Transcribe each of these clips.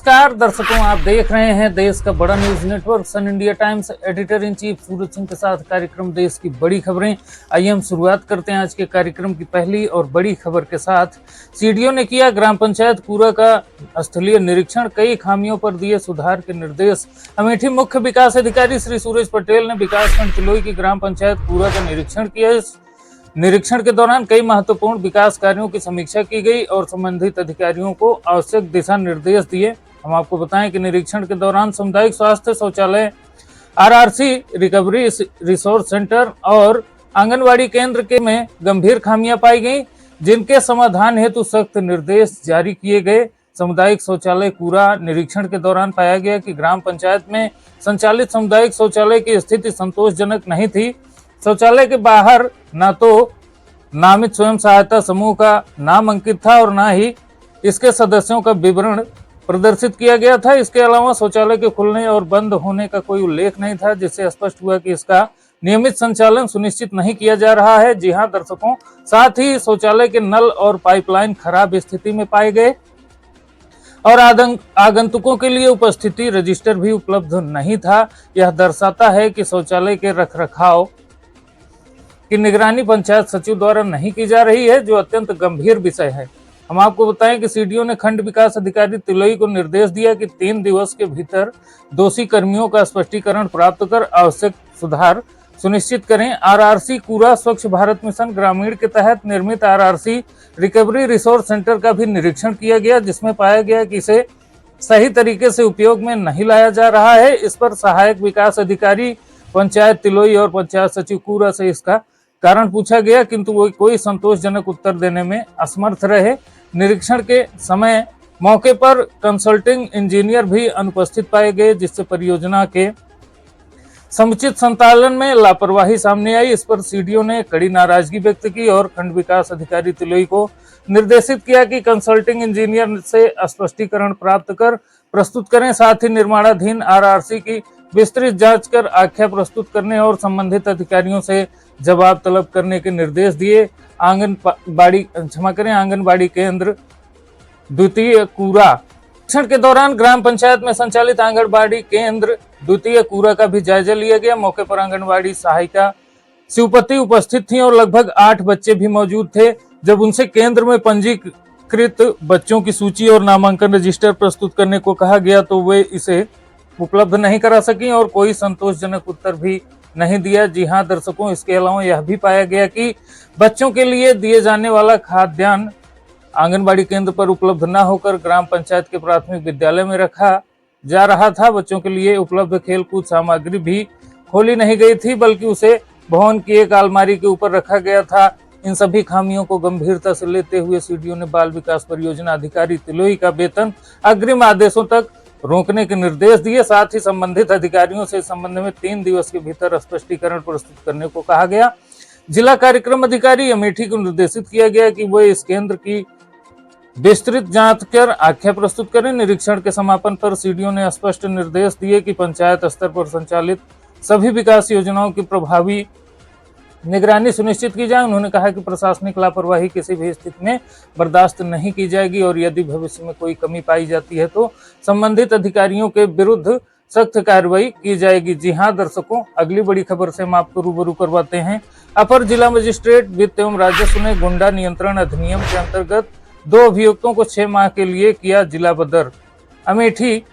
नमस्कार दर्शकों, आप देख रहे हैं देश का बड़ा news network sun India Times. Editor in chief Suraj Singh के साथ कार्यक्रम देश की बड़ी खबरें। आइए हम शुरुआत करते हैं आज के कार्यक्रम की पहली और बड़ी खबर के साथ। सीडीओ ने किया ग्राम पंचायत कूरा का स्थलीय निरीक्षण, कई खामियों पर दिए सुधार के निर्देश। अमेठी मुख्य विकास अधिकारी श्री सूरज पटेल ने विकासखंड तिलोई की ग्राम पंचायत कूरा का निरीक्षण किया। निरीक्षण के दौरान कई महत्वपूर्ण विकास कार्यों की समीक्षा की गई और संबंधित अधिकारियों को आवश्यक दिशा निर्देश दिए। हम आपको बताएं कि निरीक्षण के दौरान सामुदायिक स्वास्थ्य शौचालय, आरआरसी रिकवरी रिसोर्स सेंटर और आंगनबाड़ी केंद्र के में गंभीर खामियां पाई गई, जिनके समाधान हेतु सख्त निर्देश जारी किए गए। सामुदायिक शौचालय कूड़ा निरीक्षण के दौरान पाया गया कि ग्राम पंचायत में संचालित सामुदायिक शौचालय की स्थिति संतोषजनक नहीं थी। शौचालय के बाहर न तो नामित स्वयं सहायता समूह का नाम अंकित था और न ही इसके सदस्यों का विवरण प्रदर्शित किया गया था। इसके अलावा शौचालय के खुलने और बंद होने का कोई उल्लेख नहीं था, जिससे स्पष्ट हुआ कि इसका नियमित संचालन सुनिश्चित नहीं किया जा रहा है। जी हां दर्शकों, साथ ही शौचालय के नल और पाइपलाइन खराब स्थिति में पाए गए और आगंतुकों के लिए उपस्थिति रजिस्टर भी उपलब्ध नहीं था। यह दर्शाता है कि शौचालय के रखरखाव की निगरानी पंचायत सचिव द्वारा नहीं की जा रही है, जो अत्यंत गंभीर विषय है। हम आपको बताएं कि सीडीओ ने खंड विकास अधिकारी तिलोई को निर्देश दिया कि 3 दिवस के भीतर दोषी कर्मियों का स्पष्टीकरण प्राप्त कर आवश्यक सुधार सुनिश्चित करें। आरआरसी कूड़ा स्वच्छ भारत मिशन ग्रामीण के तहत निर्मित आरआरसी रिकवरी रिसोर्स सेंटर का भी निरीक्षण किया गया, जिसमें पाया गया कि इसे सही तरीके से उपयोग में नहीं लाया जा रहा है। इस पर सहायक विकास अधिकारी पंचायत तिलोई और पंचायत सचिव कूरा से इसका कारण पूछा गया, किंतु वो कोई संतोषजनक उत्तर देने में असमर्थ रहे। निरीक्षण के समय मौके पर कंसल्टिंग इंजीनियर भी अनुपस्थित पाए गए, जिससे परियोजना के समुचित संचालन में लापरवाही सामने आई। इस पर सीडीओ ने कड़ी नाराजगी व्यक्त की और खंड विकास अधिकारी तिलोई को निर्देशित किया कि कंसल्टिंग इंजीनियर से स्पष्टीकरण प्राप्त कर प्रस्तुत करें। साथ ही निर्माणाधीन आरआरसी की विस्तृत जांच कर आख्या प्रस्तुत करने और संबंधित अधिकारियों से जवाब तलब करने के निर्देश दिए। आंगनबाड़ी केंद्र द्वितीय कूड़ा निरीक्षण के दौरान ग्राम पंचायत में संचालित आंगनबाड़ी केंद्र द्वितीय कूड़ा का भी जायजा लिया गया। मौके पर आंगनबाड़ी सहायिका शिवपति उपस्थित थी और लगभग 8 बच्चे भी मौजूद थे। जब उनसे केंद्र में पंजीकृत बच्चों की सूची और नामांकन रजिस्टर प्रस्तुत करने को कहा गया तो वे इसे उपलब्ध नहीं करा सकी और कोई संतोषजनक उत्तर भी नहीं दिया। जी हां दर्शकों, इसके अलावा यह भी पाया गया कि बच्चों के लिए दिए जाने वाला खाद्यान्न आंगनबाड़ी केंद्र पर उपलब्ध न होकर ग्राम पंचायत के प्राथमिक विद्यालय में रखा जा रहा था। बच्चों के लिए उपलब्ध खेलकूद सामग्री भी खोली नहीं गई थी, बल्कि उसे भवन की एक अलमारी के ऊपर रखा गया था। इन सभी खामियों को गंभीरता से लेते हुए सीडीओ ने बाल विकास परियोजना अधिकारी तिलोई का वेतन अग्रिम आदेशों तक रोकने के निर्देश दिए। साथ ही संबंधित अधिकारियों से इस संबंध में 3 दिवस के भीतर स्पष्टीकरण प्रस्तुत करने को कहा गया। जिला कार्यक्रम अधिकारी अमेठी को निर्देशित किया गया कि वो इस केंद्र की विस्तृत जांच कर आख्या प्रस्तुत करें। निरीक्षण के समापन पर सीडीओ ने स्पष्ट निर्देश दिए कि पंचायत स्तर पर संचालित सभी विकास योजनाओं की प्रभावी निगरानी सुनिश्चित की जाए। उन्होंने कहा कि प्रशासनिक लापरवाही किसी भी स्थिति में बर्दाश्त नहीं की जाएगी और यदि भविष्य में कोई कमी पाई जाती है तो संबंधित अधिकारियों के विरुद्ध सख्त कार्रवाई की जाएगी। जी हां दर्शकों, अगली बड़ी खबर से हम आपको रूबरू करवाते हैं। अपर जिला मजिस्ट्रेट वित्त एवं राजस्व ने गुंडा नियंत्रण अधिनियम के अंतर्गत 2 अभियुक्तों को 6 माह के लिए किया जिला बदर। अमेठी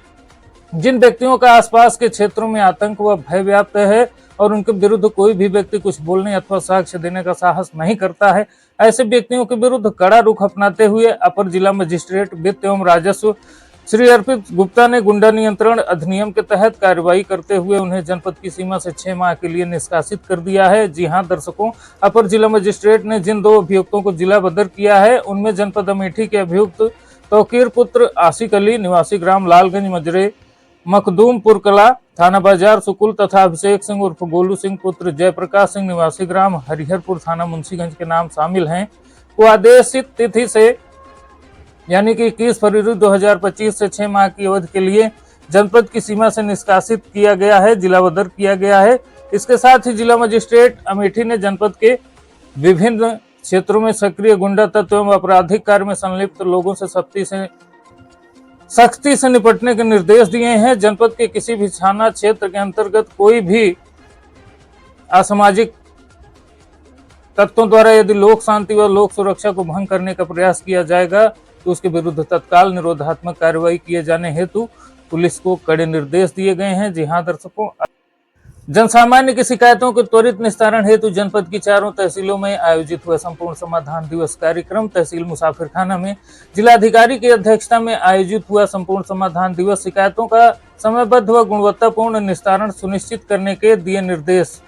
जिन व्यक्तियों का आसपास के क्षेत्रों में आतंक व भय व्याप्त है और उनके विरुद्ध कोई भी व्यक्ति कुछ बोलने अथवा साक्ष्य देने का साहस नहीं करता है, ऐसे व्यक्तियों के विरुद्ध कड़ा रुख अपनाते हुए अपर जिला मजिस्ट्रेट वित्त एवं राजस्व श्री अर्पित गुप्ता ने गुंडा नियंत्रण अधिनियम के तहत कार्रवाई करते हुए उन्हें जनपद की सीमा से 6 माह के लिए निष्कासित कर दिया है। जी हां दर्शकों, अपर जिला मजिस्ट्रेट ने जिन 2 अभियुक्तों को जिला बदर किया है, उनमें जनपद अमेठी के अभियुक्त तौकीर पुत्र आशिक अली निवासी ग्राम लालगंज मजरे मखदूमपुर कला थाना बाजार सुकुल तथा अभिषेक सिंह उर्फ गोलू सिंह पुत्र जयप्रकाश सिंह निवासी ग्राम हरिहरपुर थाना मुंशीगंज के नाम शामिल हैं। को आदेशित तिथि से यानी कि 21 फरवरी 2025 से 6 माह की अवधि के लिए जनपद की सीमा से निष्कासित किया गया है, जिला बदर किया गया है। इसके साथ ही जिला मजिस्ट्रेट अमेठी ने जनपद के विभिन्न क्षेत्रों में सक्रिय गुंडा तत्व एवं आपराधिक कार्य में संलिप्त लोगों से सख्ती से सख्ती से निपटने के निर्देश दिए हैं। जनपद के किसी भी थाना क्षेत्र के अंतर्गत कोई भी असामाजिक तत्वों द्वारा यदि लोक शांति व लोक सुरक्षा को भंग करने का प्रयास किया जाएगा तो उसके विरुद्ध तत्काल निरोधात्मक कार्रवाई किए जाने हेतु पुलिस को कड़े निर्देश दिए गए हैं। जी हां दर्शकों, जनसामान्य की शिकायतों के त्वरित निस्तारण हेतु जनपद की चारों तहसीलों में आयोजित हुआ संपूर्ण समाधान दिवस कार्यक्रम। तहसील मुसाफिरखाना में जिलाधिकारी की अध्यक्षता में आयोजित हुआ संपूर्ण समाधान दिवस शिकायतों का समयबद्ध व गुणवत्तापूर्ण निस्तारण सुनिश्चित करने के दिए निर्देश।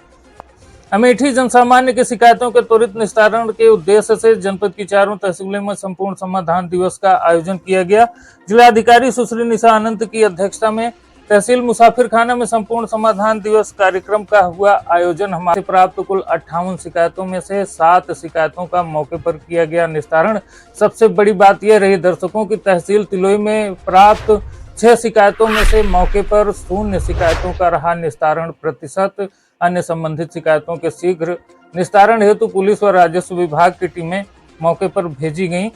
अमेठी जनसामान्य की शिकायतों के त्वरित निस्तारण के उद्देश्य से जनपद की चारों तहसीलों में संपूर्ण समाधान दिवस का आयोजन किया गया। जिलाधिकारी सुश्री निशा अनंत की अध्यक्षता में तहसील मुसाफिरखाना में संपूर्ण समाधान दिवस कार्यक्रम का हुआ आयोजन। हमारे प्राप्त कुल 58 शिकायतों में से 7 शिकायतों का मौके पर किया गया निस्तारण। सबसे बड़ी बात यह रही दर्शकों की तहसील तिलोई में प्राप्त 6 शिकायतों में से मौके पर 0 शिकायतों का रहा निस्तारण प्रतिशत। अन्य संबंधित शिकायतों के शीघ्र निस्तारण हेतु पुलिस व राजस्व विभाग की टीमें मौके पर भेजी गईं।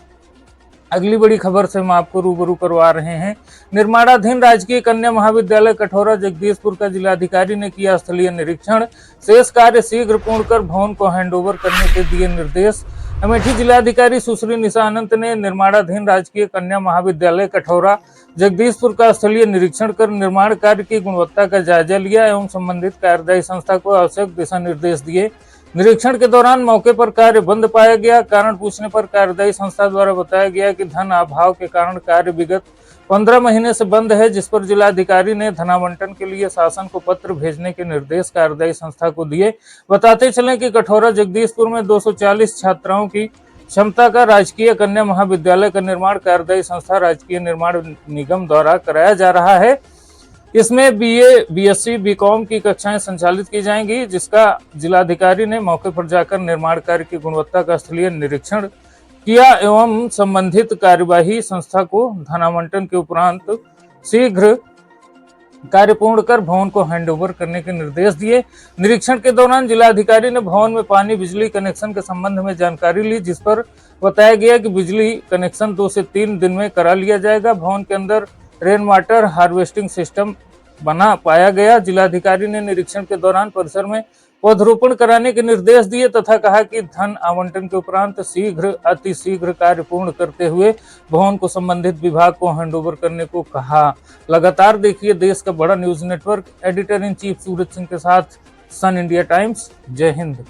अगली बड़ी खबर से हम आपको रूबरू करवा रहे हैं। निर्माणाधीन राजकीय कन्या महाविद्यालय कठौरा जगदीशपुर का जिलाधिकारी ने किया स्थलीय निरीक्षण। शेष कार्य शीघ्र पूर्ण कर भवन को हैंडओवर करने के दिए निर्देश। अमेठी जिलाधिकारी सुश्री निशा अनंत ने निर्माणाधीन राजकीय कन्या महाविद्यालय कठौरा जगदीशपुर का स्थलीय निरीक्षण कर निर्माण कार्य की गुणवत्ता का जायजा लिया एवं संबंधित कार्यदायी संस्था को आवश्यक दिशा निर्देश दिए। निरीक्षण के दौरान मौके पर कार्य बंद पाया गया। कारण पूछने पर कार्यदायी संस्था द्वारा बताया गया कि धन अभाव के कारण कार्य विगत 15 महीने से बंद है, जिस पर जिलाधिकारी ने धनावंटन के लिए शासन को पत्र भेजने के निर्देश कार्यदायी संस्था को दिए। बताते चलें कि कठौरा जगदीशपुर में 240 छात्राओं की क्षमता का राजकीय कन्या महाविद्यालय का निर्माण कार्यदायी संस्था राजकीय निर्माण निगम द्वारा कराया जा रहा है। इसमें बीए, बीएससी, बीकॉम की कक्षाएं संचालित की जाएंगी, जिसका जिलाधिकारी ने मौके पर जाकर निर्माण कार्य की गुणवत्ता का स्थलीय निरीक्षण किया एवं संबंधित कार्यवाही संस्था को धनावंटन के उपरांत शीघ्र कार्य पूर्ण कर भवन को हैंडओवर करने के निर्देश दिए। निरीक्षण के दौरान जिलाधिकारी ने भवन में पानी बिजली कनेक्शन के संबंध में जानकारी ली, जिस पर बताया गया कि बिजली कनेक्शन 2 से 3 दिन में करा लिया जाएगा। भवन के अंदर रेन वाटर हार्वेस्टिंग सिस्टम बना पाया गया। जिलाधिकारी ने निरीक्षण के दौरान परिसर में पौधरोपण कराने के निर्देश दिए तथा कहा कि धन आवंटन के उपरांत अति शीघ्र कार्य पूर्ण करते हुए भवन को संबंधित विभाग को हैंडओवर करने को कहा। लगातार देखिए देश का बड़ा news network. Editor in chief Suraj Singh के साथ सन इंडिया टाइम्स। जय हिंद।